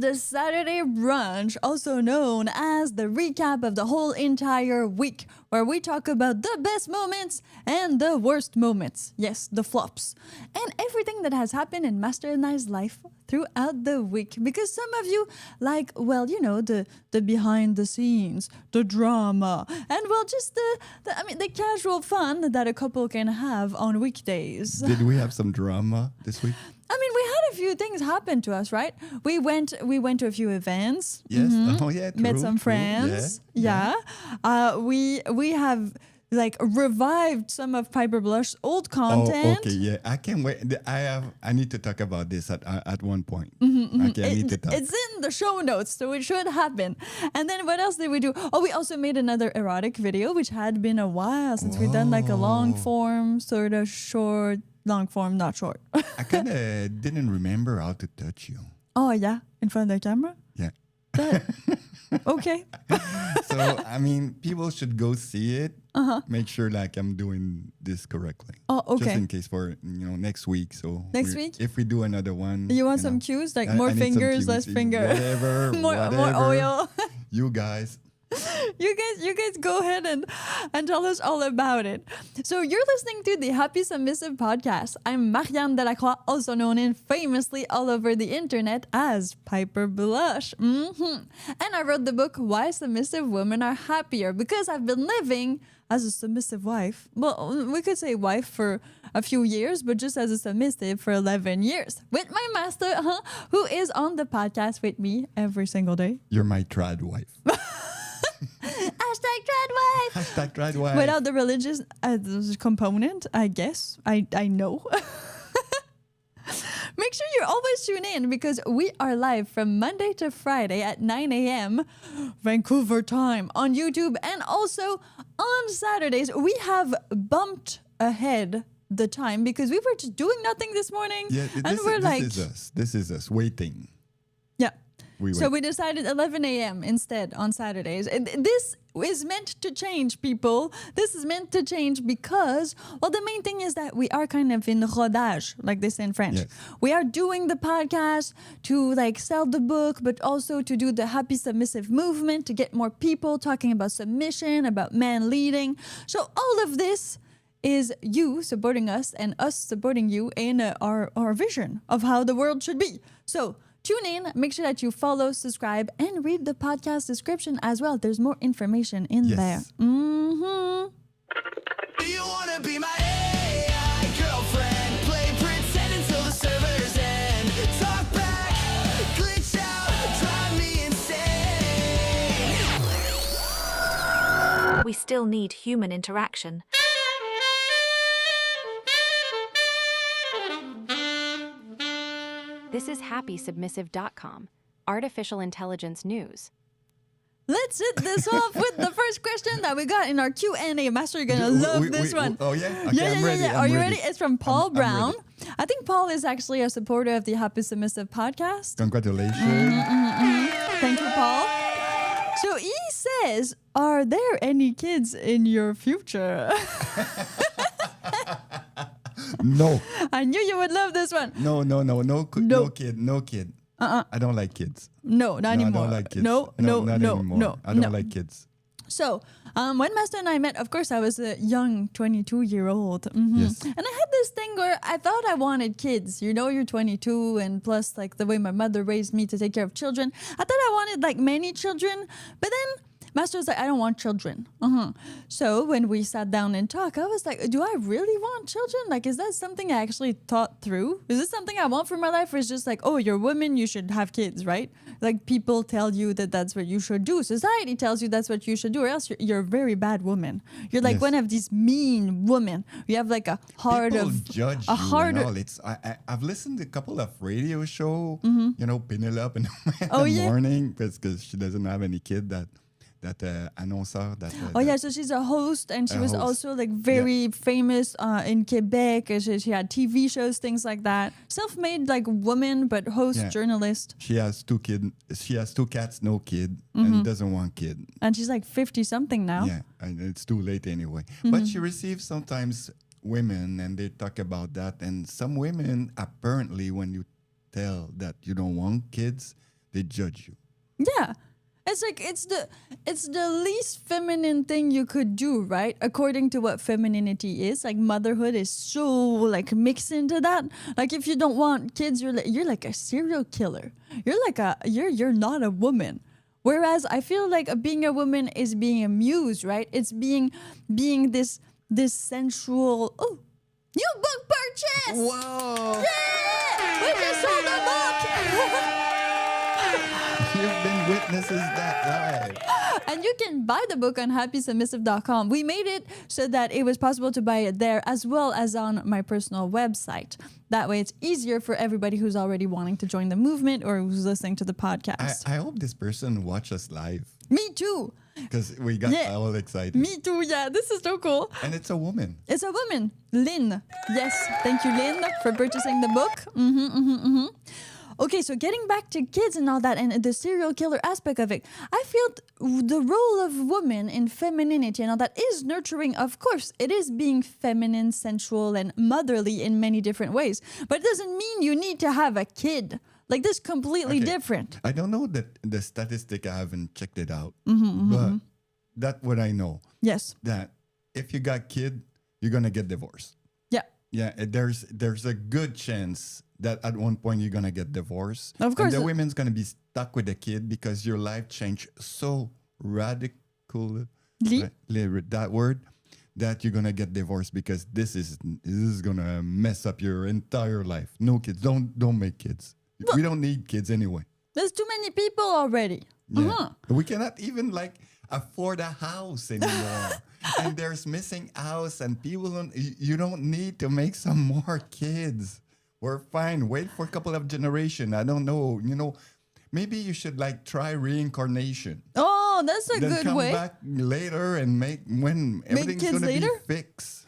the Saturday Brunch, also known as the recap of the whole entire week, where we talk about the best moments and the worst moments. Yes, the flops. And everything that has happened in Master and I's life throughout the week. Because some of you like, well, you know, the behind the scenes, the drama, and well, just the casual fun that a couple can have on weekdays. Did we have some drama this week? I mean, we had a few things happen to us, right? We went to a few events. Yes. Oh yeah. True, Met some true. friends. Yeah. We have like revived some of PiperBlush's old content. Oh, okay. Yeah. I can't wait. I need to talk about this at one point. Okay. I need to talk. It's in the show notes, so it should happen. And then what else did we do? Oh, we also made another erotic video, which had been a while since we've done like a long form, sort of short. Long form, not short. I kind of didn't remember how to touch you. Oh, yeah? In front of the camera? Yeah. Okay. So, I mean, people should go see it. Make sure like I'm doing this correctly. Oh, okay. Just in case for, next week. So next week? If we do another one. You want some cues? Like more fingers, less finger. Whatever. more oil. You guys. You guys go ahead and tell us all about it. So you're listening to the Happy Submissive podcast. I'm Marian de la Croix, also known and famously all over the internet as PiperBlush. And I wrote the book Why Submissive Women Are Happier, because I've been living as a submissive wife. Well, we could say wife for a few years, but just as a submissive for 11 years. With my master, who is on the podcast with me every single day. You're my trad wife. Hashtag trad wife. Hashtag trad wife. Without the religious component, I guess. I know. Make sure you always tune in, because we are live from Monday to Friday at 9 a.m. Vancouver time on YouTube. And also on Saturdays, we have bumped ahead the time because we were just doing nothing this morning. Yeah, this is us waiting. Yeah. So we decided 11 a.m. instead on Saturdays. And this is meant to change, people. This is meant to change because, well, the main thing is that we are kind of in rodage, like they say in French. Yes. We are doing the podcast to like sell the book, but also to do the happy submissive movement, to get more people talking about submission, about man leading. So all of this is you supporting us and us supporting you in our vision of how the world should be. So tune in, make sure that you follow, subscribe, and read the podcast description as well. There's more information in there. Do you want to be my AI girlfriend? Play pretend until the servers end. Talk back, glitch out, drive me insane. We still need human interaction. This is happysubmissive.com, artificial intelligence news. Let's hit this off with the first question that we got in our Q&A. Master, you're going to love this one. Oh, yeah? Okay, I'm ready. Yeah. Are you ready? It's from Paul Brown. ready. I think Paul is actually a supporter of the Happy Submissive podcast. Congratulations. Thank you, Paul. So he says, are there any kids in your future? No. I knew you would love this one. No kid. I don't like kids. No, not anymore. I don't like kids. No. I don't like kids. So, when Master and I met, of course, I was a young 22-year-old. Yes. And I had this thing where I thought I wanted kids. You know, you're 22, and plus, like, the way my mother raised me to take care of children. I thought I wanted, like, many children. But then Master was like, I don't want children. So when we sat down and talked, I was like, do I really want children? Like, is that something I actually thought through? Is this something I want for my life? Or is it just like, oh, you're a woman, you should have kids, right? Like, people tell you that that's what you should do. Society tells you that's what you should do, or else you're a very bad woman. You're like one of these mean women. You have like a heart People of... judge a you heart and all. I've listened to a couple of radio shows, Penelope in the morning, because she doesn't have any kid that announcer. So she's a host, and she was also like very famous in Quebec. She had TV shows, things like that. Self-made like woman, but host, journalist. She has 2 kids. She has 2 cats, no kid, and doesn't want kid. And she's like 50 something now. Yeah, and it's too late anyway. But she receives sometimes women, and they talk about that. And some women apparently, when you tell that you don't want kids, they judge you. Yeah. It's like it's the least feminine thing you could do, right? According to what femininity is. Like motherhood is so like mixed into that. Like if you don't want kids, you're like a serial killer. You're not a woman. Whereas I feel like being a woman is being a muse, right? It's being this sensual. Oh, new book purchase! Whoa! Yeah! We just sold a book! You've been witnesses that live. And you can buy the book on happysubmissive.com. We made it so that it was possible to buy it there as well as on my personal website. That way it's easier for everybody who's already wanting to join the movement or who's listening to the podcast. I hope this person watch us live Me too. because we got all excited. Me too. Yeah, this is so cool. And it's a woman. It's a woman, Lynn. Yes, thank you, Lynn, for purchasing the book. Okay, so getting back to kids and all that and the serial killer aspect of it, I feel the role of woman in femininity and all that is nurturing. Of course, it is being feminine, sensual, and motherly in many different ways. But it doesn't mean you need to have a kid. Like, this is completely different. I don't know the statistic. I haven't checked it out. But that's what I know. Yes. That if you got kid, you're going to get divorced. Yeah. Yeah, there's a good chance that at one point you're gonna get divorced. Of course. And the woman's gonna be stuck with the kid because your life changed so radically. That word, that you're gonna get divorced because this is gonna mess up your entire life. No kids. Don't make kids. We don't need kids anyway. There's too many people already. Yeah. We cannot even afford a house anymore. And there's missing house and people you don't need to make some more kids. We're fine. Wait for a couple of generations. I don't know. Maybe you should try reincarnation. Oh, that's a then good come way. back later and when everything's kids gonna later? be fixed.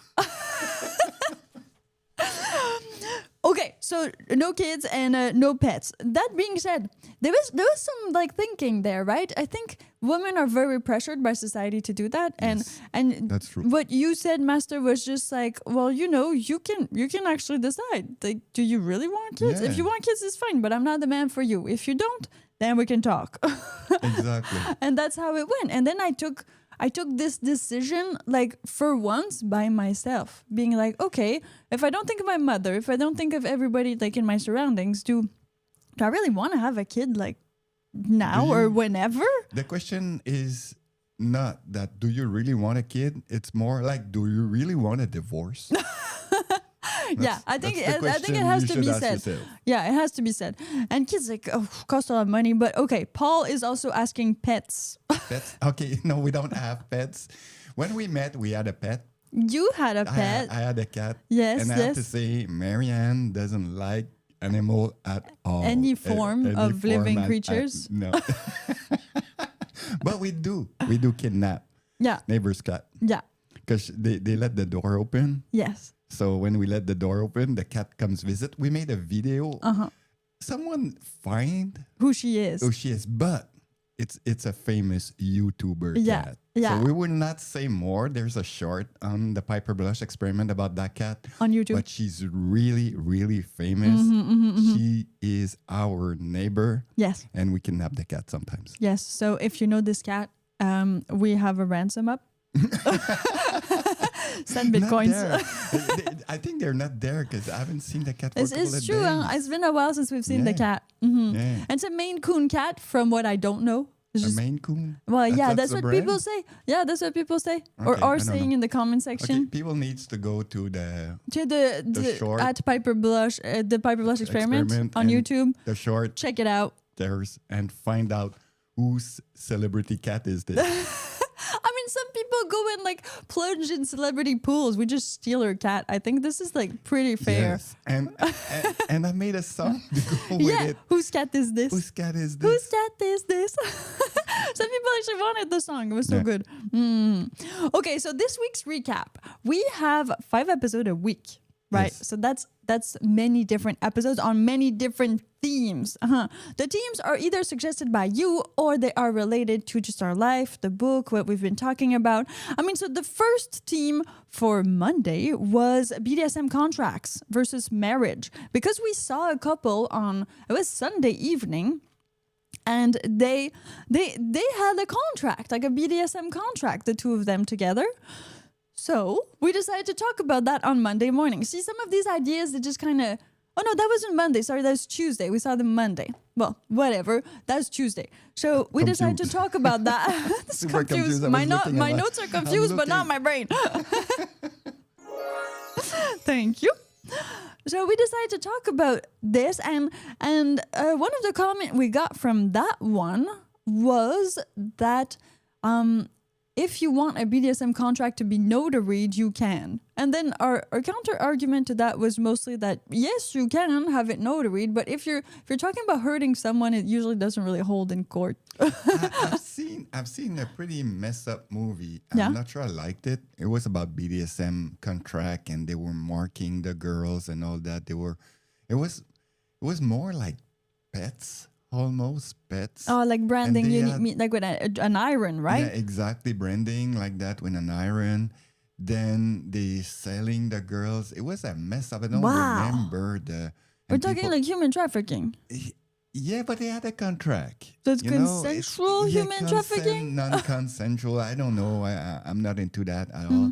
Okay, so no kids and no pets. That being said, there was some thinking there, right? I think women are very pressured by society to do that, and that's true. What you said, Master, was just well, you can actually decide. Do you really want kids? Yeah. If you want kids, it's fine, but I'm not the man for you. If you don't, then we can talk. Exactly. And that's how it went. And then I took this decision for once by myself, being okay, if I don't think of my mother, if I don't think of everybody in my surroundings, do I really want to have a kid now or whenever? The question is not that do you really want a kid? It's more do you really want a divorce? Yeah, I think it question has you to should be ask said. yourself. Yeah, it has to be said. And kids cost a lot of money, but okay. Paul is also asking pets. Pets? Okay, no, we don't have pets. When we met, we had a pet. You had a pet. I had a cat. Yes, and I have to say, Marian doesn't like animal at all. Any form of living creatures? No. But we do Kidnap. Yeah. Neighbor's cat. Yeah. Because they let the door open. Yes. So when we let the door open, the cat comes visit. We made a video. Someone find Who she is. But it's a famous YouTuber cat. Yeah. So we will not say more. There's a short on the PiperBlush experiment about that cat. On YouTube. But she's really, really famous. She is our neighbor. Yes. And we kidnap the cat sometimes. Yes. So if you know this cat, we have a ransom up. Send bitcoins. I think they're not there because I haven't seen the cat for a couple It's of true. days. It's been a while since we've seen the cat. Yeah. It's a Maine Coon cat, from what I don't know. It's A just, Maine Coon? well, yeah, that's the what brand? people say. Yeah, that's what people say, Okay, or I are don't saying know. in the comment Okay, section. people needs to go to the short At PiperBlush, the PiperBlush experiment on and YouTube. the short Check it out. there's and find out whose celebrity cat is this. I mean, some people go and plunge in celebrity pools. We just steal her cat. I think this is pretty fair. Yes. And I made a song to go with Yeah. it. Whose cat is this? Whose cat is this? Whose cat is this? Some people actually wanted the song. It was so Yeah. good. Okay, so this week's recap. We have 5 episodes a week, right? Yes. So that's many different episodes on many different themes. The themes are either suggested by you or they are related to just our life, the book, what we've been talking about. I mean, so the first theme for Monday was BDSM contracts versus marriage, because we saw a couple it was Sunday evening. And they had a contract, like a BDSM contract, the two of them together. So we decided to talk about that on Monday morning. See, some of these ideas that just kind of, oh no, that wasn't Monday. Sorry, that was Tuesday. We saw them Monday. Well, whatever. That's Tuesday. So we decided to talk about that. It's Super confused. confused. My notes are confused, but not my brain. Thank you. So we decided to talk about this, and one of the comments we got from that one was that if you want a BDSM contract to be notaried, you can. And then our counter argument to that was mostly that yes, you can have it notaried, but if you're talking about hurting someone, it usually doesn't really hold in court. I've seen a pretty messed up movie. I'm not sure I liked it. It was about BDSM contract, and they were marking the girls and all that. It was more like pets. Almost pets. Oh, like branding, like with an iron, right? Yeah, exactly. Branding like that with an iron. Then they selling the girls. It was a mess up. I don't remember the. We're talking like human trafficking. Yeah, but they had a contract. So it's consensual human trafficking? Non-consensual. I don't know. I'm not into that at all.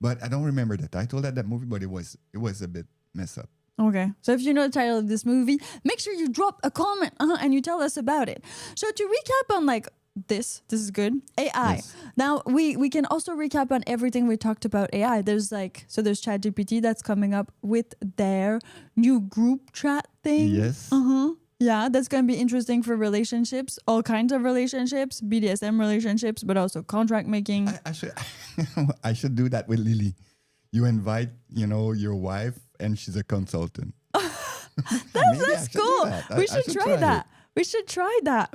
But I don't remember the title of that movie, but it was a bit messed up. Okay, so if you know the title of this movie, make sure you drop a comment and you tell us about it. So to recap on like this is good. AI. Yes. Now we can also recap on everything we talked about AI. There's ChatGPT that's coming up with their new group chat thing. Yes. Yeah, that's going to be interesting for relationships, all kinds of relationships, BDSM relationships, but also contract making. I should do that with Lily. You invite, your wife, and she's a consultant. That's cool. We should try that. We should try that.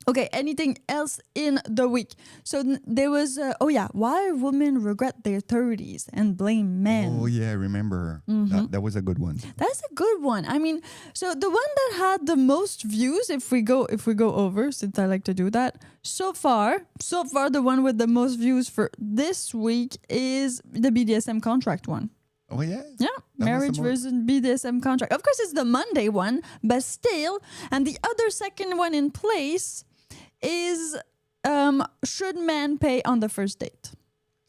Okay, anything else in the week? So there was, why women regret their 30s and blame men. Oh, yeah, I remember. That was a good one. That's a good one. I mean, so the one that had the most views, if we go over, since I like to do that, so far, the one with the most views for this week is the BDSM contract one. Oh, yeah? Yeah, marriage versus BDSM contract. Of course, it's the Monday one, but still. And the other second one in place is should men pay on the first date?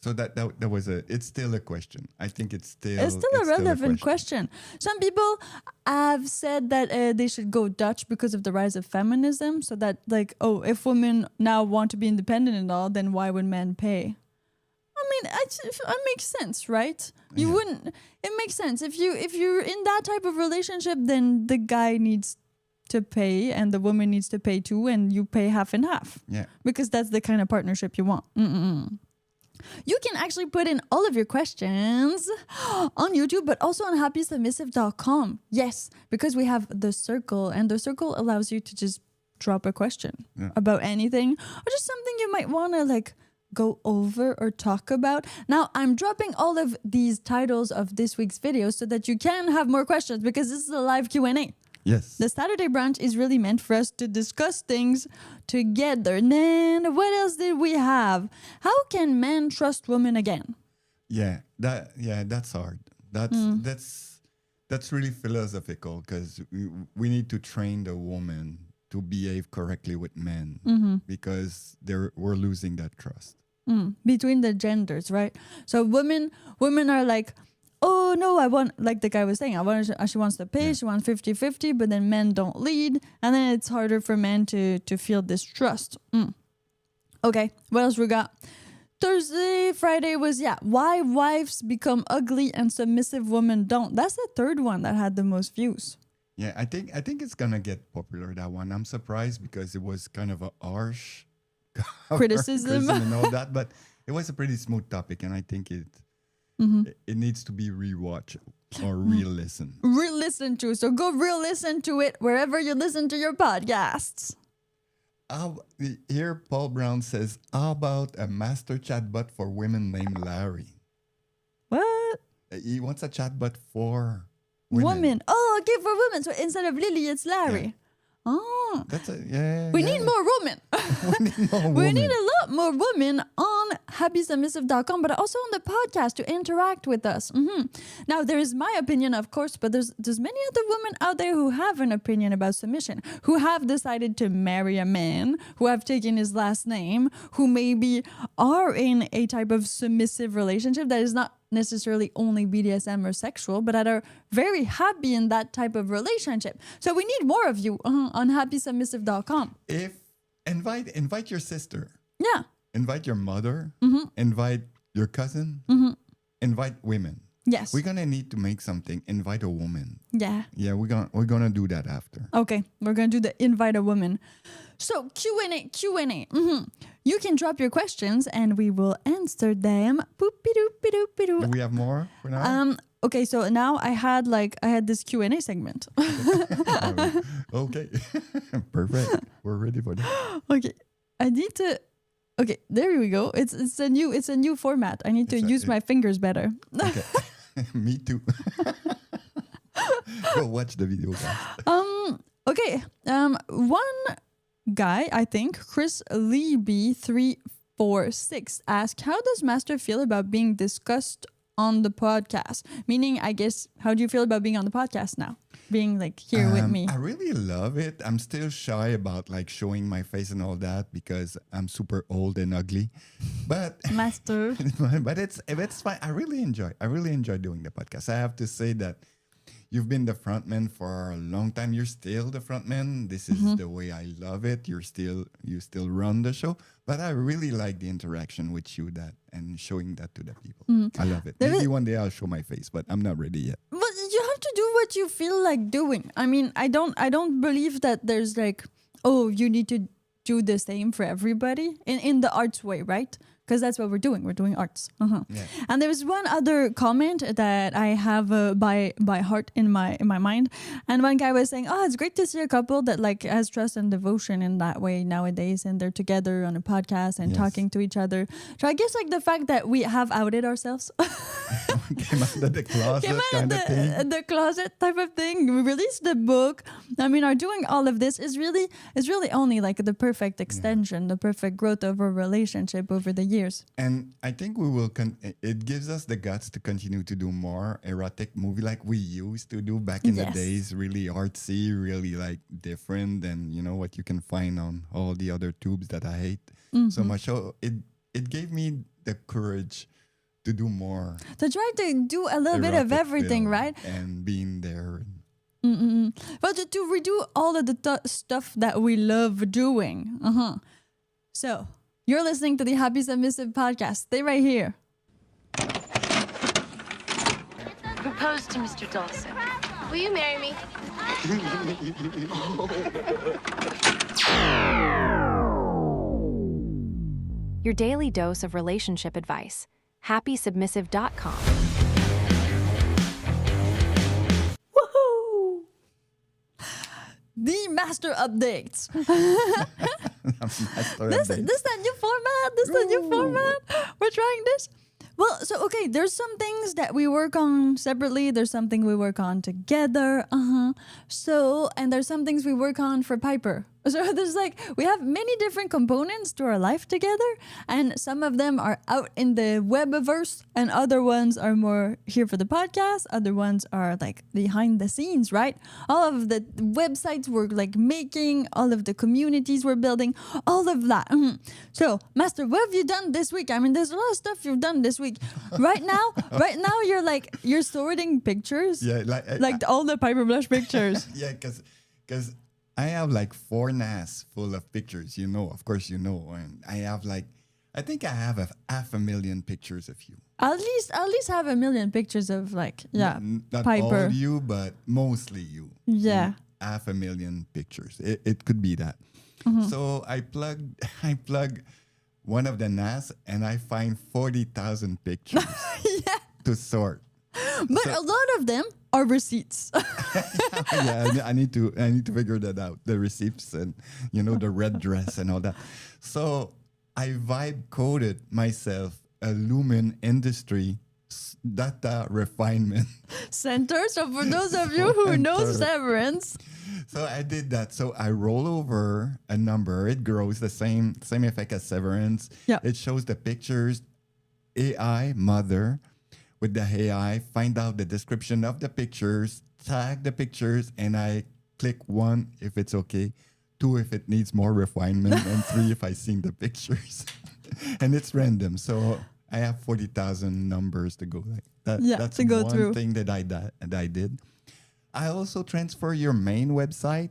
So that was it's still a question. I think it's still a relevant question. Some people have said that they should go Dutch because of the rise of feminism. So that if women now want to be independent and all, then why would men pay? I mean, it makes sense, right? You wouldn't. It makes sense if you're in that type of relationship, then the guy needs to pay and the woman needs to pay too, and you pay half and half. Yeah, because that's the kind of partnership you want. You can actually put in all of your questions on YouTube, but also on happysubmissive.com. Yes, because we have the circle, and the circle allows you to just drop a question about anything or just something you might want to go over or talk about. Now, I'm dropping all of these titles of this week's video so that you can have more questions, because this is a live Q&A. Yes. The Saturday brunch is really meant for us to discuss things together. And then what else did we have? How can men trust women again? That's hard. That's really philosophical, because we need to train the woman to behave correctly with men, because we're losing that trust. Between the genders, right? So women are like, oh no, I want, like the guy was saying, she wants to pay, she wants 50-50, but then men don't lead, and then it's harder for men to feel this trust. Okay, what else we got? Thursday, Friday was, why wives become ugly and submissive women don't. That's the third one that had the most views. Yeah, I think it's gonna get popular, that one. I'm surprised because it was kind of a harsh criticism and all that, but it was a pretty smooth topic, and I think it needs to be rewatched or re-listened. Re-listen to. So go re-listen to it wherever you listen to your podcasts. Here, Paul Brown says, how about a master chatbot for women named Larry? What? He wants a chatbot for women. Oh, okay, for women. So instead of Lily, it's Larry. Yeah. Oh, that's we need more women. We need more women. We need a lot more women on happysubmissive.com, but also on the podcast to interact with us. Now, there is my opinion, of course, but there's many other women out there who have an opinion about submission, who have decided to marry a man, who have taken his last name, who maybe are in a type of submissive relationship that is not necessarily only BDSM or sexual, but that are very happy in that type of relationship. So we need more of you on happysubmissive.com. If invite your sister, Yeah. invite your mother, invite your cousin, invite women. Yes. We're gonna need to make something. Invite a woman. Yeah. Yeah, we're gonna do that after. Okay, we're gonna do the invite a woman. So Q&A. You can drop your questions and we will answer them. Do we have more for now? Okay, so now I had this Q&A segment. Okay, perfect. We're ready for that. Okay, I need to. Okay, there we go. It's a new format. I need to use my fingers better. Okay, me too. Go watch the video, guys. Okay. One guy, I think, Chris Leeby 346 asked, "How does Master feel about being discussed on the podcast?" Meaning, I guess, how do you feel about being on the podcast now? Being like here with me. I really love it. I'm still shy about like showing my face and all that because I'm super old and ugly. But Master. but it's fine. I really enjoy doing the podcast. I have to say that you've been the frontman for a long time. You're still the frontman. This is the way I love it. You still run the show. But I really like the interaction with you and showing that to the people. I love it. Maybe one day I'll show my face, but I'm not ready yet. But you have to do what you feel like doing. I mean, I don't believe that there's like, oh, you need to do the same for everybody in the arts way, right? Because that's what we're doing. We're doing arts. Yeah. And there was one other comment that I have by heart in my mind. And one guy was saying, "Oh, it's great to see a couple that like has trust and devotion in that way nowadays, and they're together on a podcast and talking to each other." So I guess like the fact that we have outed ourselves, Came out of the closet kind of thing. the closet type of thing. We released the book. I mean, are doing all of this is really only like the perfect extension, the perfect growth of our relationship over the years. And I think we will. It gives us the guts to continue to do more erotic movie like we used to do back in the days. Really artsy, really like different than what you can find on all the other tubes that I hate so much. So it gave me the courage to do more. To try to do a little bit of everything, film right? And being there. But to redo all of the stuff that we love doing. So, you're listening to the Happy Submissive podcast. Stay right here. Propose to Mr. Dawson. Will you marry me? Your daily dose of relationship advice. happysubmissive.com. Woohoo! The master updates. This the new format. This the new format. We're trying this. Well, so okay, there's some things that we work on separately. There's something we work on together. So, and there's some things we work on for Piper. So there's like, we have many different components to our life together, and some of them are out in the webverse, and other ones are more here for the podcast. Other ones are like behind the scenes, right? All of the websites we're like making, all of the communities we're building, all of that. So, Master, what have you done this week? I mean, there's a lot of stuff you've done this week. Right now, you're sorting pictures. Yeah, like all the PiperBlush pictures. Yeah, because I have like 4 NAS full of pictures, of course, and I have I think I have 500,000 pictures of you. At least have 1 million pictures of like, Not Piper. all you, but mostly you. Yeah. 500,000 pictures. It could be that. So I plug one of the NAS and I find 40,000 pictures to sort. But a lot of them are receipts. Yeah, I need to figure that out. The receipts and the red dress and all that. So I vibe coded myself a Lumen Industry data refinement Center. So for those of you who know Severance, so I did that. So I roll over a number. It grows the same effect as Severance. Yeah. It shows the pictures. AI mother with the AI, find out the description of the pictures, tag the pictures, and I click 1 if it's okay, 2 if it needs more refinement, and 3 if I seen the pictures. And it's random. So I have 40,000 numbers to go. Like that, Yeah, that's to go one through. thing that I did. I also transfer your main website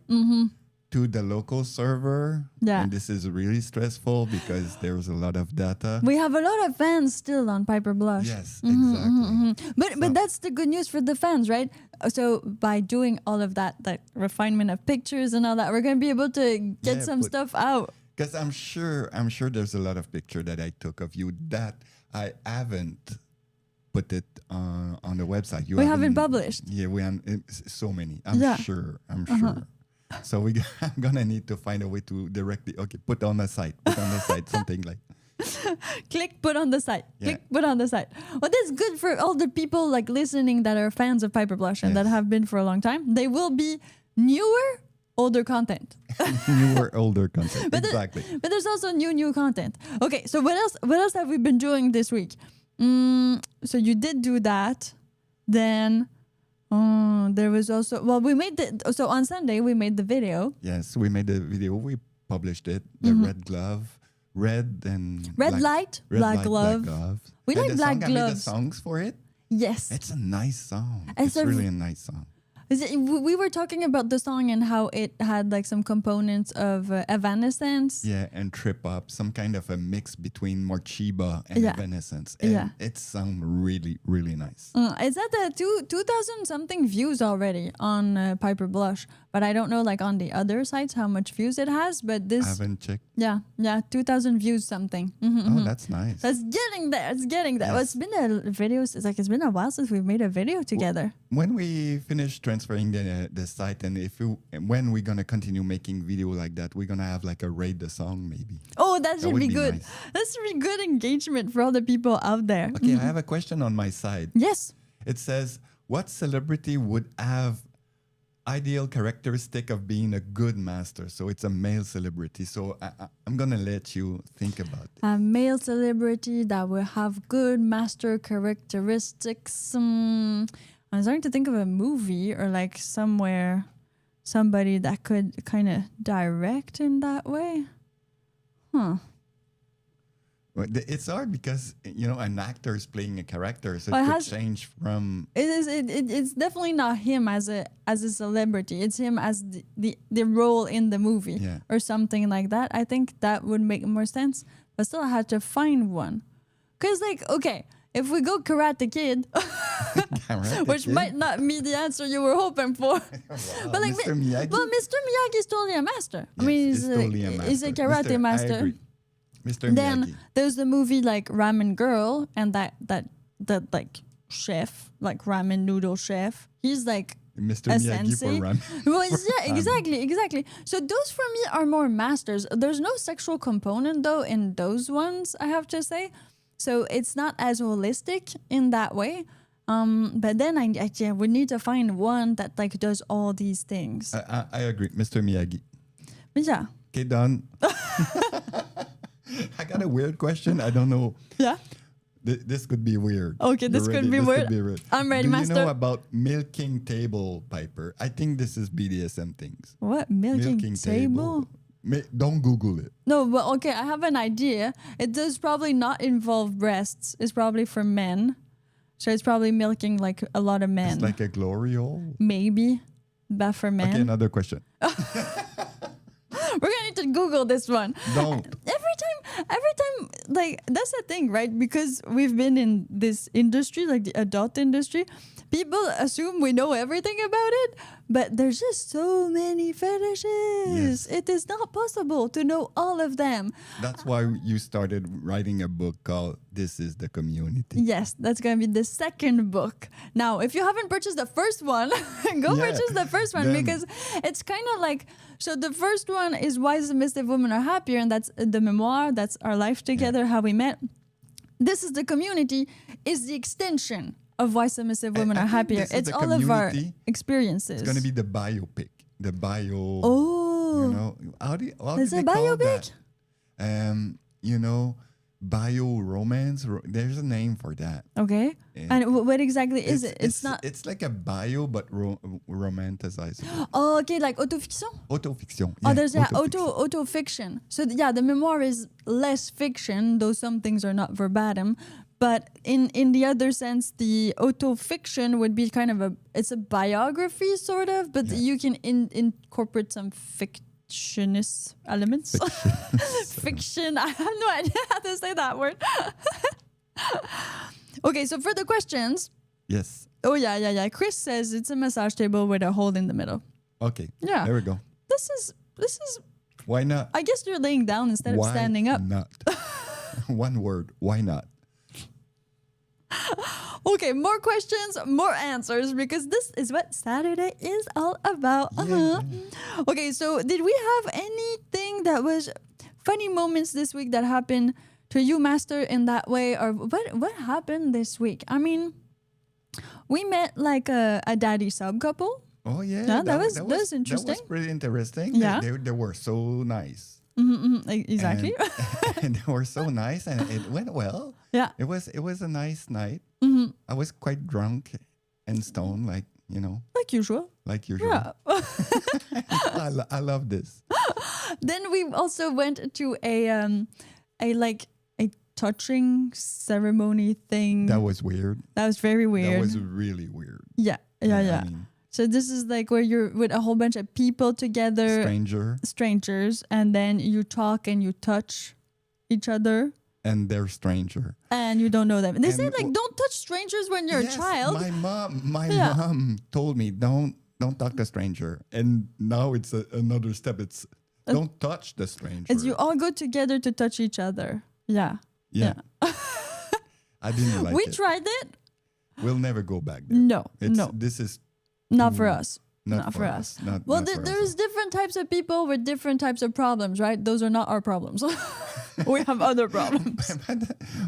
to the local server. Yeah. And this is really stressful because there's a lot of data. We have a lot of fans still on PiperBlush. Yes, exactly. But that's the good news for the fans, right? So by doing all of that refinement of pictures and all that, we're gonna be able to get Yeah, some but- stuff out. Because I'm sure there's a lot of picture that I took of you that I haven't put it on the website. You We haven't published. Yeah, we have so many. I'm Yeah. sure. So I'm gonna need to find a way to directly put on the site, something like. Click put on the site. Yeah. Click put on the site. Well, that's good for all the people like listening that are fans of PiperBlush and that Yes. have been for a long time. They will be newer, older content. Newer, older content. But Exactly. But there's also new content. Okay, so what else have we been doing this week? So you did do that. Then there was also so on Sunday we made the video. Yes, we made the video. We published it. The red glove, red and Red black, light, red black light, glove. Black glove. We And like the black song, I made the gloves. songs for it. Yes. It's a nice song. It's It's a- really a nice song. We were talking about the song and how it had like some components of Evanescence. Yeah, and trip up, some kind of a mix between Morchiba and Yeah. Evanescence. And Yeah. it sounds really, really nice. It's at the 2,000 something views already on PiperBlush, but I don't know like on the other sites how much views it has. But I this, haven't checked. yeah, 2,000 views something. Oh, that's nice. That's getting there. It's getting there. Well, it's been a video. It's been a while since we've made a video together. When we finish transferring the site, and when we're gonna continue making video like that, we're gonna have like a rate the song maybe. Oh, that should would be be good. nice. That should be good engagement for all the people out there. Okay, I have a question on my side. Yes. It says, what celebrity would have ideal characteristic of being a good master? So it's a male celebrity. So I'm going to let you think about it. A male celebrity that will have good master characteristics. I'm starting to think of a movie or like somebody that could kind of direct in that way. Well, it's hard because, an actor is playing a character. So Well, it it could has- change from... It's definitely not him as a celebrity. It's him as the role in the movie Yeah. or something like that. I think that would make more sense. But still, I had to find one. Because, like, okay, if we go Karate Kid, Karate which Kid. might not be the answer you were hoping for. But like, Mr. Miyagi? Well, Mr. Miyagi is totally a master. I Yes, mean, he's totally a he's a master. karate I master. agree. Mr. Then Miyagi. there's the movie like Ramen Girl and that like chef, like ramen noodle chef. He's like Mr. a Miyagi sensei. for run. Well, yeah, exactly. So those for me are more masters. There's no sexual component though in those ones, I have to say. So it's not as holistic in that way. But then I would need to find one that like does all these things. I agree. Mr. Miyagi. But yeah. Okay, done. I got a weird question. I don't know. Yeah. This could be weird. Okay, this You could ready? be weird. Could be weird. I'm ready, Do master. you know about milking table, Piper? I think this is BDSM things. What? Milking table? Don't Google it. No, but okay, I have an idea. It does probably not involve breasts. It's probably for men. So it's probably milking like a lot of men. It's like a glory hole. Maybe. But for men. Okay, another question. We're gonna need to Google this one. Don't. Every time, like that's the thing, right? Because we've been in this industry, like the adult industry, people assume we know everything about it, but there's just so many fetishes. Yes. It is not possible to know all of them. That's why you started writing a book called This is the Community. Yes, that's going to be the second book. Now, if you haven't purchased the first one, go Yeah, purchase the first one then- because it's kind of like, so the first one is Why Submissive Women Are Happier, and that's the memoir, that's our life together, how we met. This is the community, is the extension of Why Submissive Women I Are think Happier. this is It's the all of our community. experiences. It's going to be the biopic. The bio. Oh. You know, how It's do a they call biopic? that? You know, bio-romance. There's a name for that. Okay. And what exactly is it? It's not. It's like a bio, but romanticized. Oh, okay, like autofiction. Autofiction. Oh, there's autofiction. autofiction. So yeah, the memoir is less fiction, though some things are not verbatim. But in the other sense, the autofiction would be kind of it's a biography sort of, but you can incorporate some fictionist elements. Fiction. I have no idea how to say that word. Okay, so for the questions. Yes. Oh yeah. Chris says it's a massage table with a hole in the middle. Okay. Yeah. There we go. This is. Why not? I guess you're laying down instead of standing up. Why not? One word. Why not? Okay, more questions, more answers, because this is what Saturday is all about. Okay, so did we have anything that was funny moments this week that happened to you, Master, in that way? Or what happened this week? I mean, we met like a daddy sub couple. Oh, yeah. Yeah, that was interesting. That was pretty interesting. Yeah. They were so nice. Exactly. And they were so nice, and it went well. Yeah. It was a nice night. I was quite drunk and stoned, like usual. like usual. Yeah. I love this. Then we also went to a touching ceremony thing. That was weird. That was very weird. That was really weird. Yeah. I mean, So this is like where you're with a whole bunch of people together, strangers, and then you talk and you touch each other. And they're stranger. And you don't know them. They And say like don't touch strangers when you're a child. My mom told me don't talk to stranger. And now it's another step. It's don't touch the stranger. It's you all go together to touch each other. Yeah. I didn't like it. We tried it. We'll never go back there. No. This is Not for us. Not for us. Well, not for there's us. different types of people with different types of problems, right? Those are not our problems. We have other problems. But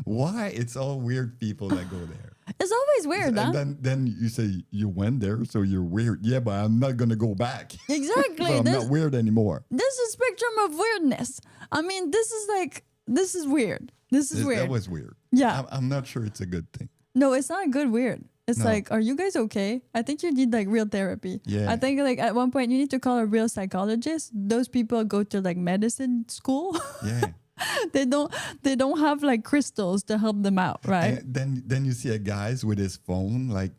why it's all weird people that go there? It's always weird, huh? And then you say you went there, so you're weird. Yeah, but I'm not gonna go back. Exactly. So I'm not weird anymore. There's a spectrum of weirdness. I mean, this is weird. This is weird. That was weird. Yeah. I'm not sure it's a good thing. No, it's not a good weird. It's No. like, are you guys okay? I think you need like real therapy. Yeah. I think like at one point you need to call a real psychologist. Those people go to like medicine school. Yeah. They don't have like crystals to help them out, right? And then you see a guy's with his phone, like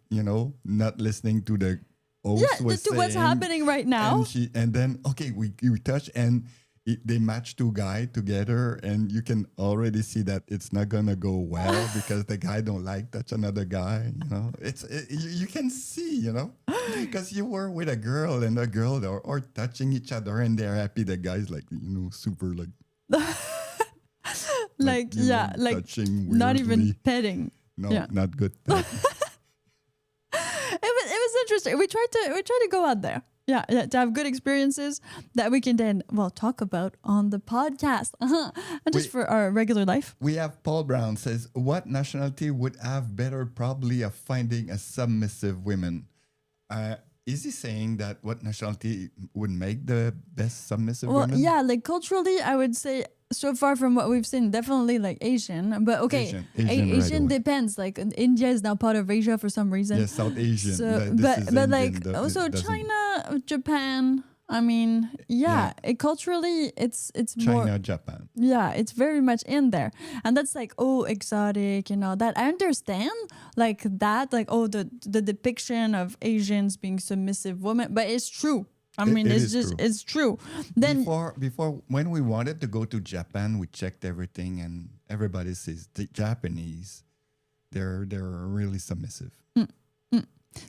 not listening to the host was to what's saying, happening right now. And then we touch and they match two guys together, and you can already see that it's not gonna go well because the guy don't like touch another guy. You can see, because you were with a girl and a girl or touching each other and they're happy. The guy's like super like touching not even weirdly. petting. No, Yeah. not good. It was interesting. We tried to go out there. Yeah, to have good experiences that we can then talk about on the podcast. And just for our regular life. We have Paul Brown says, what nationality would have better probably of finding a submissive woman? Is he saying that what nationality would make the best submissive women? Yeah, like culturally, I would say so far from what we've seen, definitely like Asian. But okay, Asian right away. depends. Like India is now part of Asia for some reason. Yes, South Asian. So, This is but Indian, like it also doesn't- China, Japan. I mean, culturally, it's more. China, Japan. Yeah, it's very much in there. And that's like, exotic and all that. I understand like that, like, the depiction of Asians being submissive women, but it's true. I mean, it's true. Then Before when we wanted to go to Japan, we checked everything and everybody says the Japanese, they're really submissive.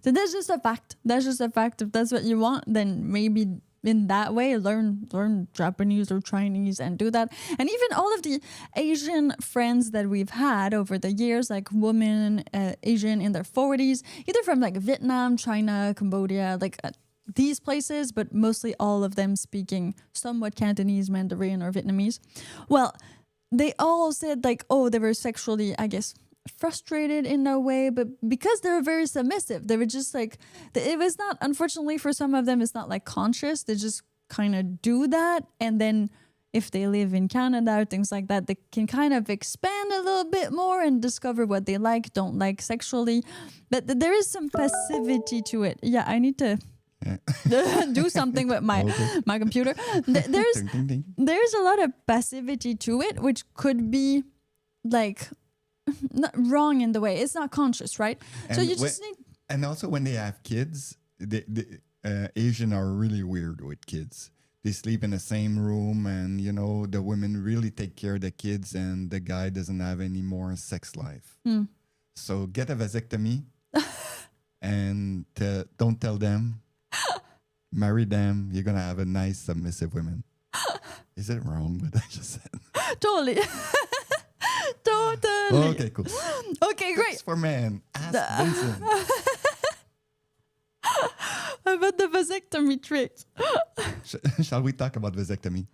So that's just a fact. That's just a fact. If that's what you want, then maybe in that way, learn Japanese or Chinese and do that. And even all of the Asian friends that we've had over the years, like women, Asian in their 40s, either from like Vietnam, China, Cambodia, like these places, but mostly all of them speaking somewhat Cantonese, Mandarin, or Vietnamese. Well, they all said like, they were sexually, I guess, frustrated in a way, but because they were very submissive, they were just like, it was not, unfortunately for some of them, it's not like conscious. They just kind of do that, and then if they live in Canada or things like that, they can kind of expand a little bit more and discover what they like, don't like sexually. But there is some passivity to it. Yeah, I need to do something with my computer. There's Ding, ding, ding. there's a lot of passivity to it, which could be like not wrong in the way. It's not conscious, right? So And you just need. And also when they have kids, the Asian are really weird with kids. They sleep in the same room, and the women really take care of the kids, and the guy doesn't have any more sex life. So get a vasectomy, and don't tell them. Marry them. You're gonna have a nice submissive woman. Is it wrong what I just said? Totally. Totally. Okay, cool. Okay, great. Tips for men. Ask Vincent. About the vasectomy tricks. Shall we talk about vasectomy?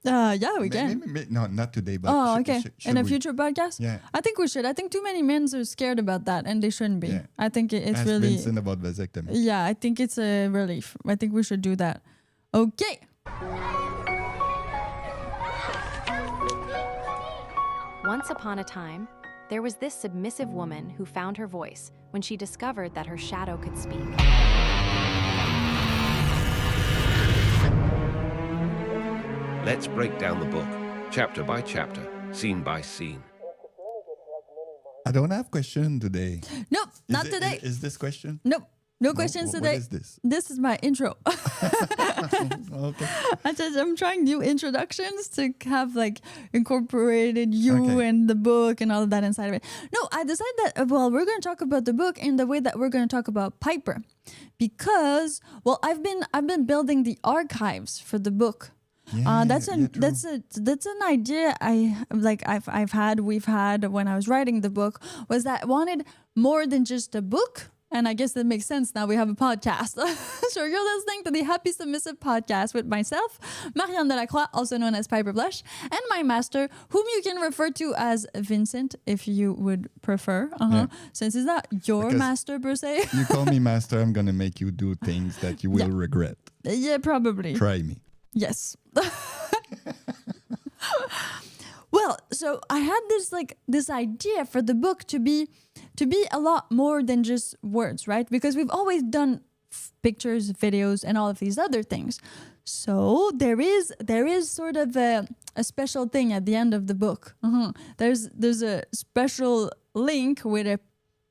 Yeah, we can. No, not today. But Oh, okay. should In a we? future podcast? Yeah. I think we should. I think too many men are scared about that, and they shouldn't be. Yeah. I think it's Ask really. Vincent about vasectomy. Yeah, I think it's a relief. I think we should do that. Okay. Once upon a time, there was this submissive woman who found her voice when she discovered that her shadow could speak. Let's break down the book, chapter by chapter, scene by scene. I don't have question today. Nope, not today. Is this question? Nope. No questions What today. is this? This is my intro. Okay. I'm trying new introductions to have like incorporated you Okay. and the book and all of that inside of it. No, I decided that we're going to talk about the book in the way that we're going to talk about Piper, because I've been building the archives for the book. Yeah, That's true. that's an idea we've had when I was writing the book, was that I wanted more than just a book. And I guess that makes sense. Now we have a podcast. So you're listening to the Happy Submissive podcast with myself, Marian de la Croix, also known as PiperBlush, and my master, whom you can refer to as Vincent if you would prefer. Yeah. Since it's not your Because- master per se. You call me master, I'm gonna make you do things that you will Yeah. regret. Yeah, probably. Try me. Yes. Well, so I had this idea for the book to be a lot more than just words, right? Because we've always done pictures, videos, and all of these other things. So there is sort of a special thing at the end of the book. There's a special link with a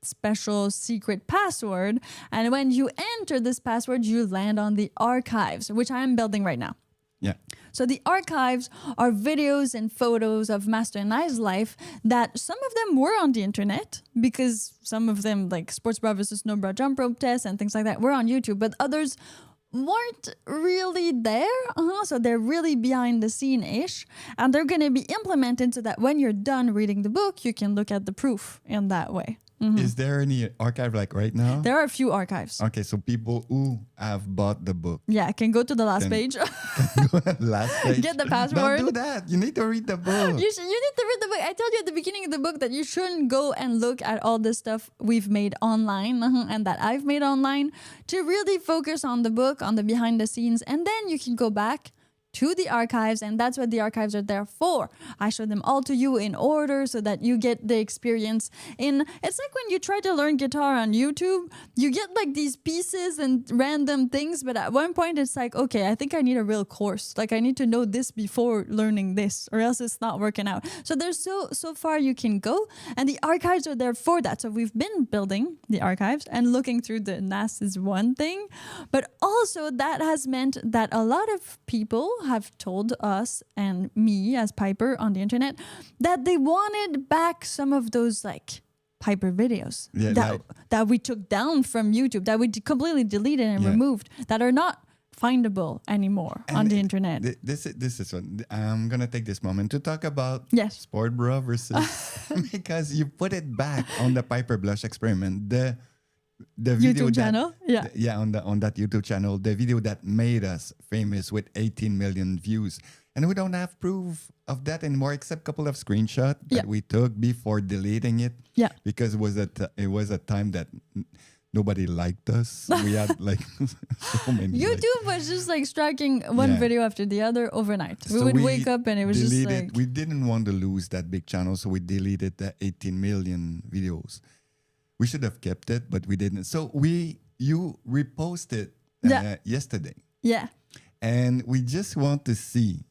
special secret password, and when you enter this password, you land on the archives, which I am building right now. Yeah. So the archives are videos and photos of Master and I's life that some of them were on the internet, because some of them, like sports bra versus no bra jump rope tests and things like that, were on YouTube, but others weren't really there. So they're really behind the scene-ish, and they're going to be implemented so that when you're done reading the book, you can look at the proof in that way. Is there any archive like right now? There are a few archives. Okay, so people who have bought the book. Yeah, I can go to the last page. Last page. Get the password. Don't do that. You need to read the book. You need to read the book. I told you at the beginning of the book that you shouldn't go and look at all the stuff we've made online and that I've made online, to really focus on the book, on the behind the scenes, and then you can go back to the archives, and that's what the archives are there for. I show them all to you in order so that you get the experience in. It's like when you try to learn guitar on YouTube, you get like these pieces and random things, but at one point it's like, okay, I think I need a real course. Like I need to know this before learning this, or else it's not working out. So there's so far you can go, and the archives are there for that. So we've been building the archives and looking through the NAS is one thing, but also that has meant that a lot of people have told us and me as Piper on the internet that they wanted back some of those like Piper videos that we took down from YouTube, that we completely deleted and removed, that are not findable anymore on the internet. This is one. I'm gonna take this moment to talk about sport bra versus because you put it back on the PiperBlush experiment. The video YouTube channel, on that YouTube channel, the video that made us famous with 18 million views, and we don't have proof of that anymore, except a couple of screenshots that we took before deleting it. Yeah, because it was a time that nobody liked us. We had like so many. YouTube was just like striking one Yeah. video after the other overnight. We So would wake up and it was just like... We didn't want to lose that big channel, so we deleted the 18 million videos. We should have kept it, but we didn't. So you reposted Yeah. yesterday, Yeah. and we just want to see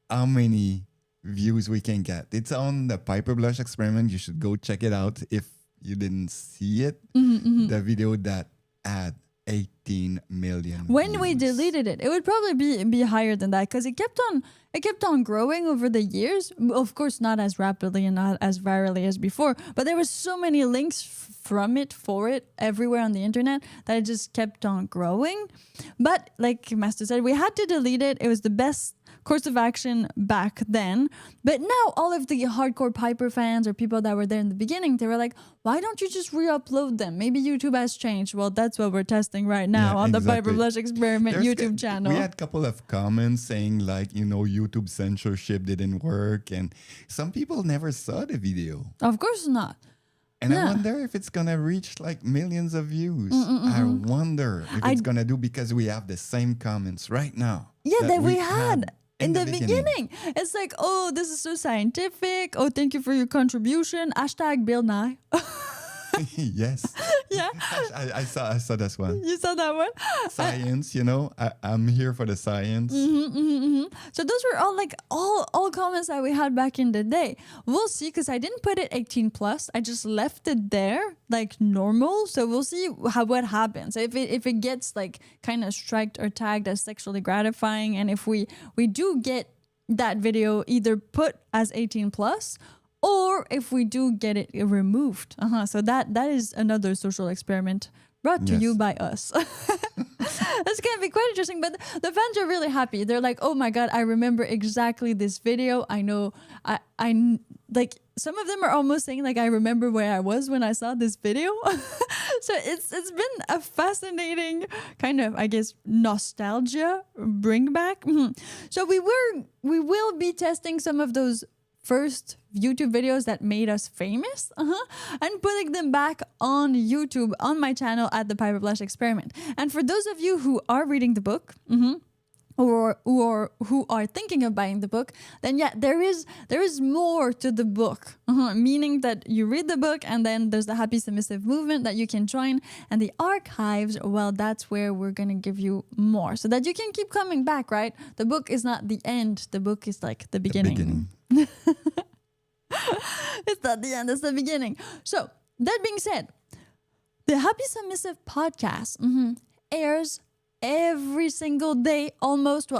how many views we can get. It's on the PiperBlush experiment. You should go check it out if you didn't see it. The video that had 18 million When we views. deleted it, it would probably be higher than that because it kept on growing over the years. Of course, not as rapidly and not as virally as before, but there were so many links from it for it everywhere on the internet that it just kept on growing. But like Master said, we had to delete it. It was the best course of action back then. But now all of the hardcore Piper fans or people that were there in the beginning, they were like, why don't you just re-upload them? Maybe YouTube has changed. Well, that's what we're testing right now on exactly. the PiperBlush experiment There's YouTube channel. We had a couple of comments saying like, YouTube censorship didn't work, and some people never saw the video. Of course not. And Yeah. I wonder if it's gonna reach like millions of views. I wonder if it's gonna do, because we have the same comments right now. Yeah, that we had in the beginning. It's like, oh, this is so scientific. Oh, thank you for your contribution. Hashtag Bill Nye. Yes. Yeah, I saw this one. you saw that one? Science, I'm here for the science. So those were all like all comments that we had back in the day. We'll see, because I didn't put it 18 plus. I just left it there like normal. So we'll see what happens. If it gets like kind of striked or tagged as sexually gratifying, and if we do get that video either put as 18 plus, or if we do get it removed. So that is another social experiment brought to Yes. you by us. That's going to be quite interesting, but the fans are really happy. They're like, oh my God, I remember exactly this video. I know, I like, some of them are almost saying like, I remember where I was when I saw this video. So it's been a fascinating kind of, I guess, nostalgia bring back. So we will be testing some of those first YouTube videos that made us famous, and putting them back on YouTube on my channel at the PiperBlush experiment. And for those of you who are reading the book, or who are thinking of buying the book, then yeah, there is more to the book, meaning that you read the book and then there's the Happy Submissive movement that you can join, and the archives, well, that's where we're gonna give you more so that you can keep coming back, right? The book is not the end, the book is like the beginning. It's not the end, it's the beginning. So that being said, the Happy Submissive podcast airs every single day,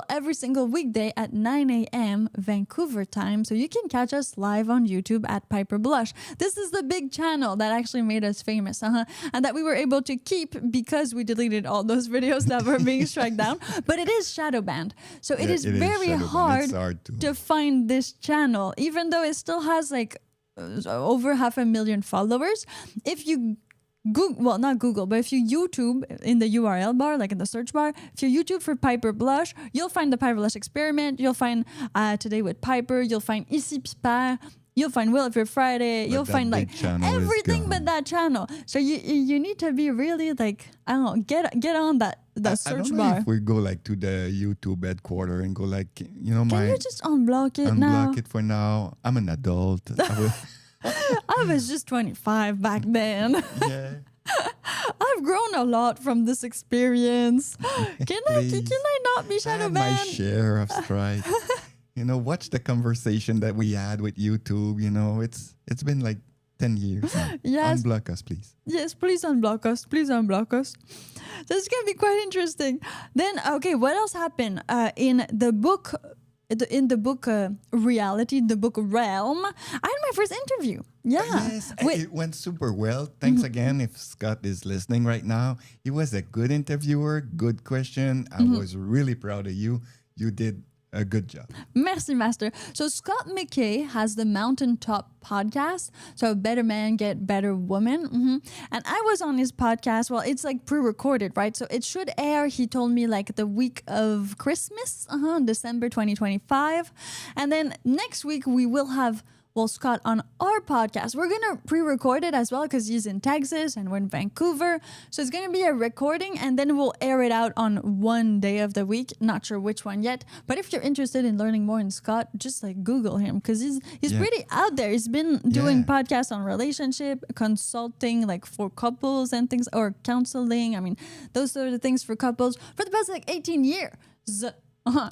every single weekday at 9 a.m. Vancouver time. So you can catch us live on YouTube at PiperBlush. This is the big channel that actually made us famous, and that we were able to keep because we deleted all those videos that were being struck down. But it is shadow banned. So it is very shadow banned. hard, It's hard to find this channel, even though it still has like over 500,000 followers. If you not Google, but if you YouTube in the URL bar, like in the search bar, if you YouTube for PiperBlush, you'll find the PiperBlush experiment, you'll find Today with Piper, you'll find Ici Piper, you'll find Will for Friday, you'll find like everything but that channel. So you need to be really like, I don't know, get on that search I don't know bar. if we go like to the YouTube headquarters and go like, Can you just unblock it now? Unblock it for now. I'm an adult. I was just 25 back then. Yeah. I've grown a lot from this experience. Can I not be I shadow had my banned? share of strife. Watch the conversation that we had with YouTube. It's been like 10 years now. Yes. Unblock us, please. Yes, please unblock us. Please unblock us. So it's going to be quite interesting. Then, okay, what else happened in the book? In the book reality, the book realm, I had my first interview. Yeah. Yes, it went super well. Thanks again if Scott is listening right now. He was a good interviewer, good question. I was really proud of you. You did a good job. Merci, Master. So Scott McKay has the Mountaintop podcast. So Better Man Get Better Woman. And I was on his podcast. Well, it's like pre-recorded, right? So it should air, he told me, like the week of Christmas, December 2025. And then next week we will have well, Scott, on our podcast, we're going to pre-record it as well because he's in Texas and we're in Vancouver. So it's going to be a recording and then we'll air it out on one day of the week. Not sure which one yet. But if you're interested in learning more in Scott, just like Google him because he's pretty out there. He's been doing podcasts on relationship, consulting like for couples and things, or counseling. I mean, those sort of things for couples for the past like 18 years.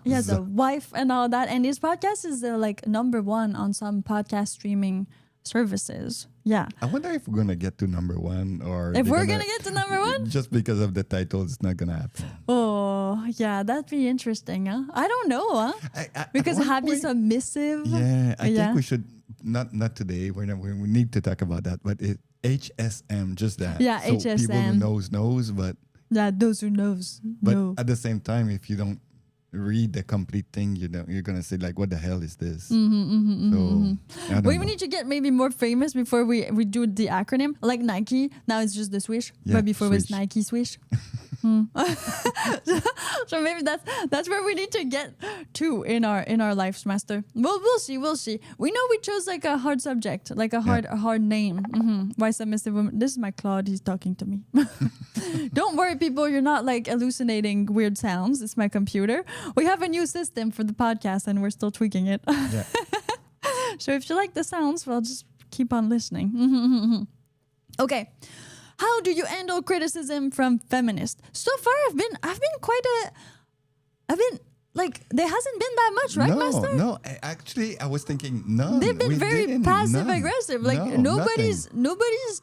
He has a wife and all that, and his podcast is like #1 on some podcast streaming services. Yeah, I wonder if we're gonna get to #1 or if we're gonna get to #1. Just because of the title, it's not gonna happen. Oh, yeah, that'd be interesting, huh? I don't know, huh? Because happy submissive. Yeah, I think we should not today. We need to talk about that, but HSM, just that. Yeah, so HSM. People who knows, but yeah, those who knows. But know. at the same time, if you don't read the complete thing, you're gonna say like, what the hell is this? So I don't know. We need to get maybe more famous before we do the acronym, like Nike. Now it's just the swish, but before it was Nike swish. So maybe that's where we need to get to in our lives, Master. Well, we'll see. We know we chose like a hard subject, like a hard name. Why submissive woman? This is my Claude. He's talking to me. Don't worry, people. You're not like hallucinating weird sounds. It's my computer. We have a new system for the podcast, and we're still tweaking it. Yeah. So if you like the sounds, well, just keep on listening. Okay. How do you handle criticism from feminists? So far, I've been like, there hasn't been that much, right, Master? No, actually, I was thinking none. They've been very passive aggressive. Like nobody's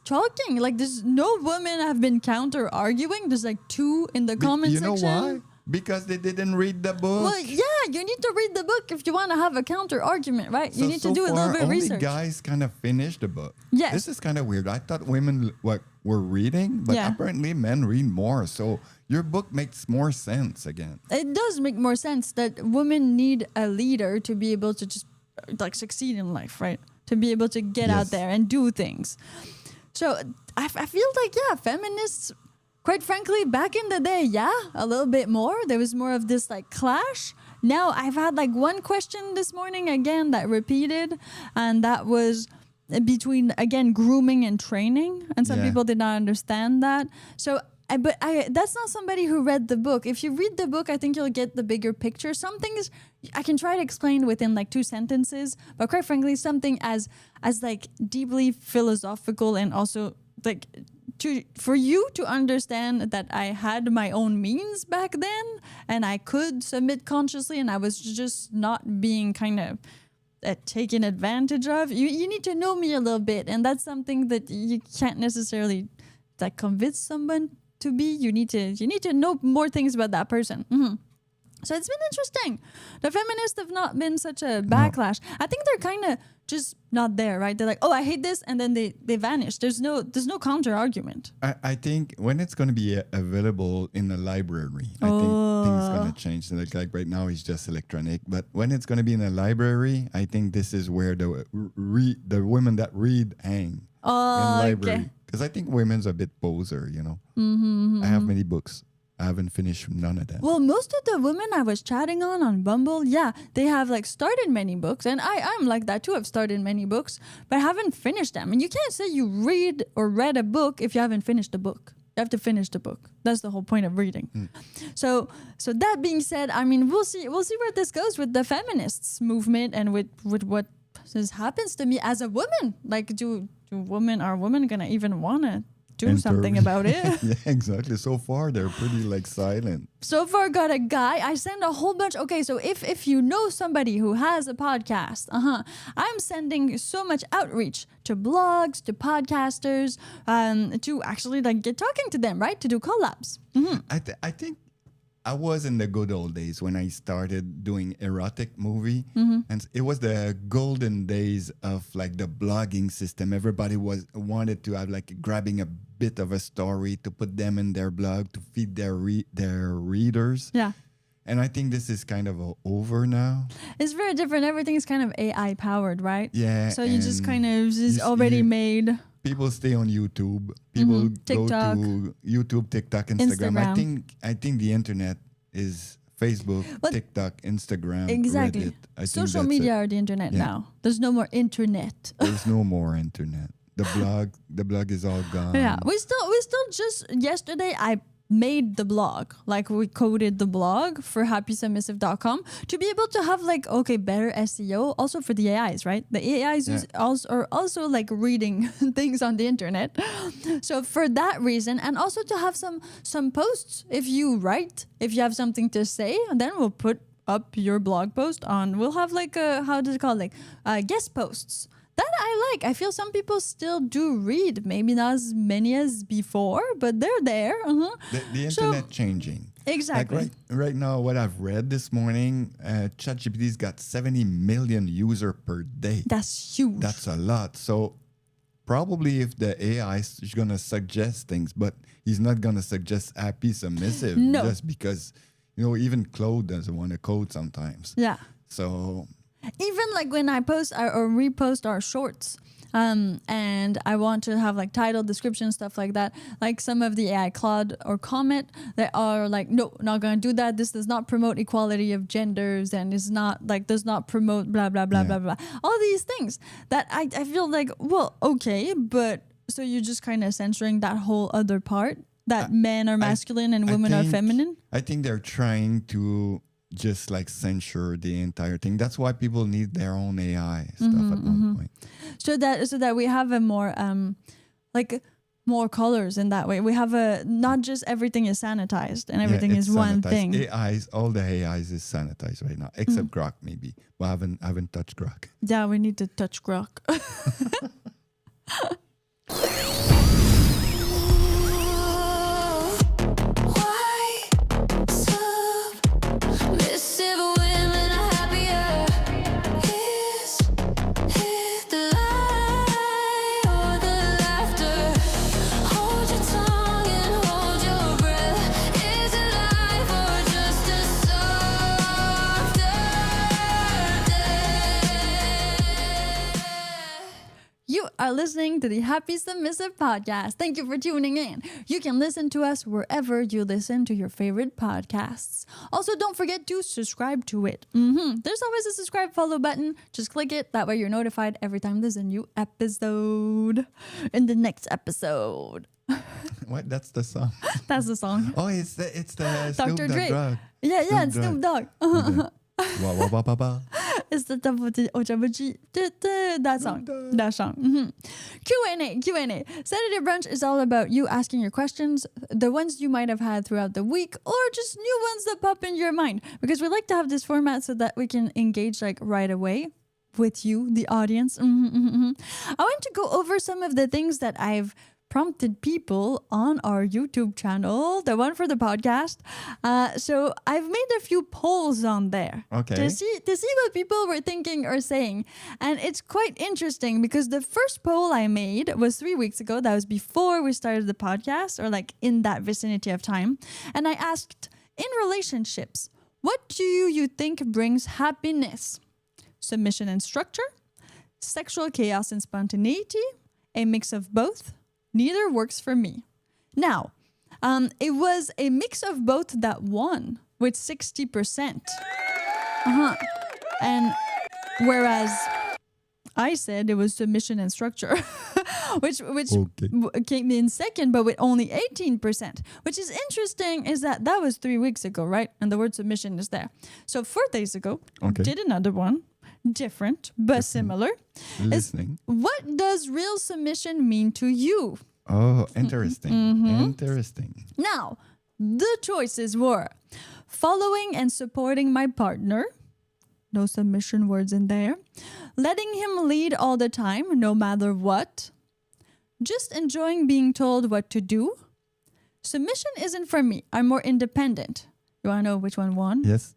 talking. Like there's no women have been counter arguing. There's like 2 in the comment section. You know why? Because they didn't read the book. Well, yeah, you need to read the book if you want to have a counter argument, right? You need to do a little bit of research. Only guys kind of finished the book. Yes. This is kind of weird. I thought women were reading, but apparently men read more. So your book makes more sense again. It does make more sense that women need a leader to be able to just like succeed in life, right? To be able to get out there and do things. So I feel like, feminists, quite frankly, back in the day, a little bit more. There was more of this like clash. Now I've had like one question this morning again that repeated, and that was between, again, grooming and training. And some people did not understand that. So, but that's not somebody who read the book. If you read the book, I think you'll get the bigger picture. Some things I can try to explain within like 2 sentences, but quite frankly, something as like deeply philosophical and also like for you to understand that I had my own means back then and I could submit consciously and I was just not being kind of taken advantage of. You need to know me a little bit, and that's something that you can't necessarily like convince someone to be. You need to know more things about that person. So it's been interesting. The feminists have not been such a backlash. I think they're kind of just not there, right? They're like, oh, I hate this, and then they vanish. There's no counter argument. I think when it's going to be available in the library, I think things are going to change. Like right now, it's just electronic. But when it's going to be in a library, I think this is where the women that read hang in library. Because I think women's a bit poser, you know. I have many books. I haven't finished none of them. Well, most of the women I was chatting on Bumble, they have like started many books. And I'm like that too. I've started many books, but I haven't finished them. And you can't say you read a book if you haven't finished the book. You have to finish the book. That's the whole point of reading. So that being said, I mean, we'll see where this goes with the feminists movement and with what happens to me as a woman. Like, are women gonna even wanna do something about it? Yeah, exactly. So far, they're pretty like silent. So far, got a guy. I send a whole bunch. Okay, so if you know somebody who has a podcast, I'm sending so much outreach to blogs, to podcasters, to actually like get talking to them, right? To do collabs. I think I was in the good old days when I started doing erotic movie, and it was the golden days of like the blogging system. Everybody wanted to have like grabbing a bit of a story to put them in their blog to feed their readers. Yeah. And I think this is kind of over now. It's very different. Everything is kind of AI powered, right? Yeah. So you just kind of is already made. People stay on YouTube. People go to YouTube, TikTok, Instagram. I think the internet is Facebook, But- TikTok, Instagram, Exactly. Reddit. I think Social that's media it. are the internet Yeah. now. There's no more internet. There's no more internet. The blog is all gone. Yeah, we still just yesterday I made the blog. Like we coded the blog for happysubmissive.com to be able to have like better SEO also for the AIs, right? The AIs are also like reading things on the internet. So for that reason, and also to have some posts. If you have something to say, and then we'll put up your blog post on. We'll have like how does it call guest posts. That I like. I feel some people still do read. Maybe not as many as before, but they're there. The internet changing. Exactly. Like right now, what I've read this morning, ChatGPT's got 70 million users per day. That's huge. That's a lot. So probably if the AI is going to suggest things, but he's not going to suggest happy submissive No. just because, even Claude doesn't want to code sometimes. Yeah. So Even like when I post or repost our shorts, and I want to have like title, description, stuff like that. Like some of the AI Claude or Comment, they are like, no, not gonna do that. This does not promote equality of genders, and is not like does not promote blah blah blah blah blah. All these things that I feel like, well, okay, but so you're just kind of censoring that whole other part that men are masculine and women are feminine. I think they're trying to just like censure the entire thing. That's why people need their own AI stuff at one point. So that we have a more like more colors in that way. We have not just everything is sanitized and everything it's is one sanitized. thing. AIs, all the AIs is sanitized right now, except Grok maybe. But I haven't touched Grok. Yeah, we need to touch Grok. Submissive women are happier. Is it the lie or the laughter? Hold your tongue and hold your breath. Is it life or just a softer day? You are listening to the Happy Submissive podcast. Thank you for tuning in. You can listen to us wherever you listen to your favorite podcasts. Also, don't forget to subscribe to it. There's always a subscribe follow button. Just click it. That way you're notified every time there's a new episode. In the next episode. What? That's the song. That's the song. Oh, it's the Dr. Snoop Dogg Dre. drug. Yeah, it's Snoop Dogg. Wah, wah, wah, wah, wah. It's the that song. That song. Q&A. Saturday Brunch is all about you asking your questions, the ones you might have had throughout the week, or just new ones that pop in your mind. Because we like to have this format so that we can engage like right away with you, the audience. I want to go over some of the things that I've prompted people on our YouTube channel, the one for the podcast. So I've made a few polls on there to see what people were thinking or saying. And it's quite interesting because the first poll I made was 3 weeks ago. That was before we started the podcast, or like in that vicinity of time. And I asked, in relationships, what do you think brings happiness? Submission and structure? Sexual chaos and spontaneity? A mix of both? Neither works for me. Now, it was a mix of both that won with 60%. And whereas I said it was submission and structure, which came in second, but with only 18%. Which is interesting is that was 3 weeks ago, right? And the word submission is there. So 4 days ago, did another one. Different, but similar. Listening. What does real submission mean to you? Oh, interesting. Interesting. Now, the choices were following and supporting my partner. No submission words in there. Letting him lead all the time, no matter what. Just enjoying being told what to do. Submission isn't for me. I'm more independent. You want to know which one won? Yes.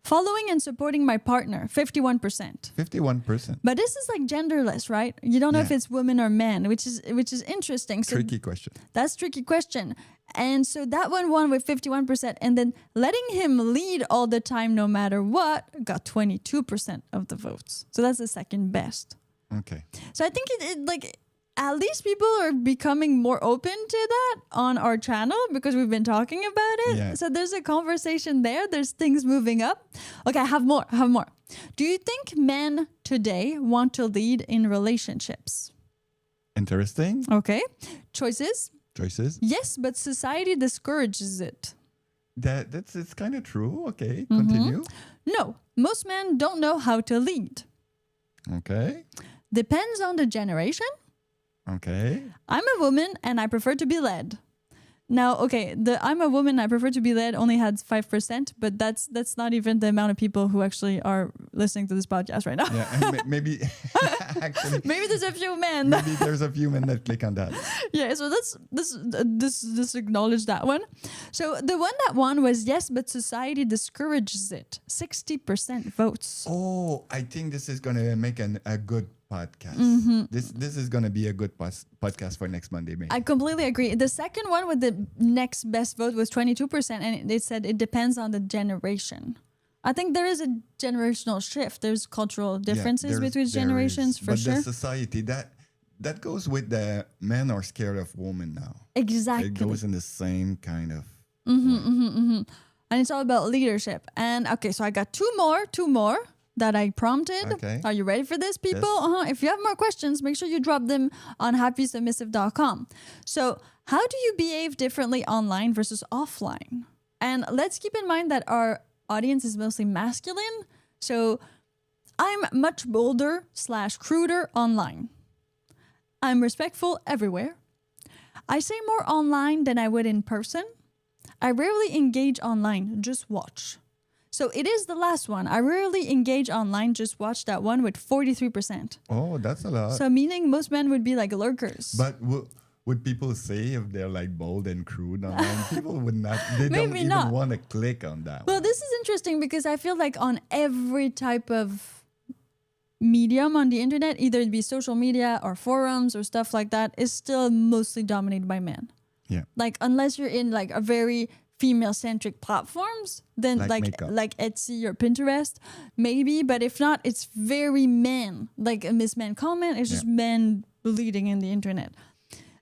Following and supporting my partner, 51%. 51%. But this is like genderless, right? You don't know if it's women or men, which is interesting. So Tricky question. that's a tricky question. And so that one won with 51%. And then letting him lead all the time, no matter what, got 22% of the votes. So that's the second best. Okay. So I think it at least people are becoming more open to that on our channel because we've been talking about it. Yeah. So there's a conversation there. There's things moving up. Okay, I have more. Do you think men today want to lead in relationships? Interesting. Okay. Choices? Yes, but society discourages it. It's kind of true. Okay, continue. No, most men don't know how to lead. Okay. Depends on the generation. Okay. I'm a woman and I prefer to be led. Now, okay, the I'm a woman, I prefer to be led only had 5%, but that's not even the amount of people who actually are listening to this podcast right now. Yeah, and maybe actually Maybe there's a few men. maybe there's a few men that click on that. Yeah, so let's acknowledge that one. So the one that won was yes, but society discourages it. 60% votes. Oh, I think this is gonna make a good podcast. This is gonna be a good podcast for next Monday, maybe. I completely agree. The second one with the next best vote was 22%, and they said it depends on the generation. I think there is a generational shift. There's cultural differences between generations for sure. But the society that goes with the men are scared of women now. Exactly. It goes in the same kind of. And it's all about leadership. And okay, so I got two more that I prompted. Okay. Are you ready for this, people? Yes. If you have more questions, make sure you drop them on happysubmissive.com. So how do you behave differently online versus offline? And let's keep in mind that our audience is mostly masculine. So I'm much bolder / cruder online. I'm respectful everywhere. I say more online than I would in person. I rarely engage online, just watch. So it is the last one. I rarely engage online, just watch that one with 43%. Oh, that's a lot. So meaning most men would be like lurkers. But would people say if they're like bold and crude online? People would not. They Maybe don't even not. want to click on that. Well, one. this is interesting because I feel like on every type of medium on the internet, either it be social media or forums or stuff like that, is still mostly dominated by men. Yeah. Like unless you're in like a very female-centric platforms, then Like like makeup. Etsy or Pinterest, maybe. But if not, it's very men. Like a Miss Men comment, it's just men bleeding in the internet.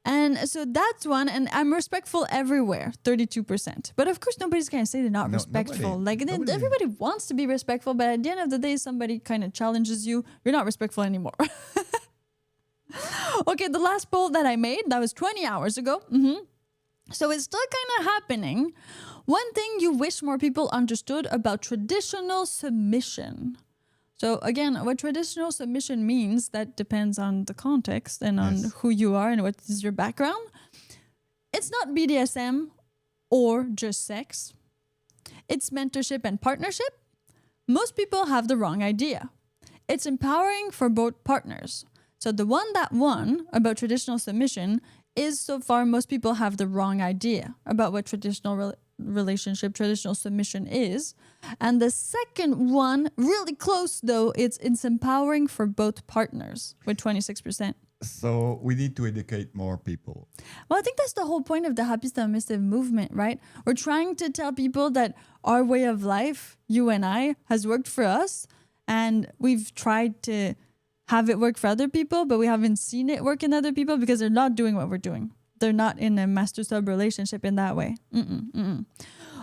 And so that's one. And I'm respectful everywhere, 32%. But of course, nobody's going to say they're not No, respectful. nobody. Everybody wants to be respectful, but at the end of the day, somebody kind of challenges you. You're not respectful anymore. Okay, the last poll that I made, that was 20 hours ago. So it's still kind of happening. One thing you wish more people understood about traditional submission. So again, what traditional submission means, that depends on the context and on who you are and what is your background. It's not BDSM or just sex. It's mentorship and partnership. Most people have the wrong idea. It's empowering for both partners. So the one that won about traditional submission is so far most people have the wrong idea about what traditional relationship, traditional submission is. And the second one, really close though, it's empowering for both partners with 26%. So we need to educate more people. Well, I think that's the whole point of the Happy Submissive movement, right? We're trying to tell people that our way of life, you and I, has worked for us. And we've tried to have it work for other people, but we haven't seen it work in other people because they're not doing what we're doing. They're not in a master-sub relationship in that way.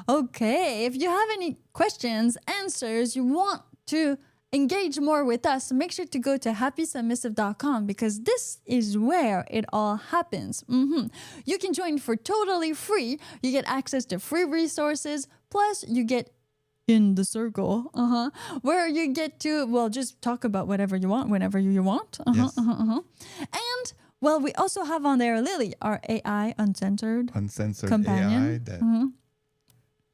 Okay, if you have any questions, answers, you want to engage more with us, make sure to go to happysubmissive.com because this is where it all happens. You can join for totally free. You get access to free resources, plus you get in the circle, where you get to, well, just talk about whatever you want, whenever you want. And, well, we also have on there Lily, our AI uncensored companion. AI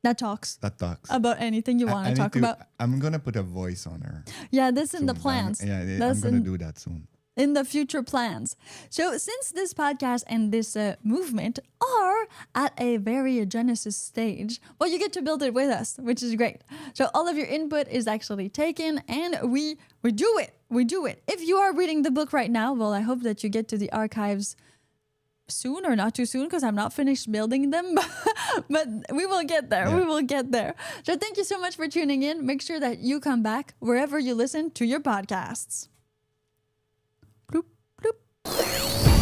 that talks that talks about anything you want to talk about. I'm going to put a voice on her. Yeah, that's in the soon. plans. I'm That's going to do that soon. in the future plans. So since this podcast and this movement are at a very Genesis stage, well, you get to build it with us, which is great. So all of your input is actually taken and we do it. We do it. If you are reading the book right now, well, I hope that you get to the archives soon or not too soon because I'm not finished building them, but we will get there. Yeah. We will get there. So thank you so much for tuning in. Make sure that you come back wherever you listen to your podcasts. Bloop, bloop.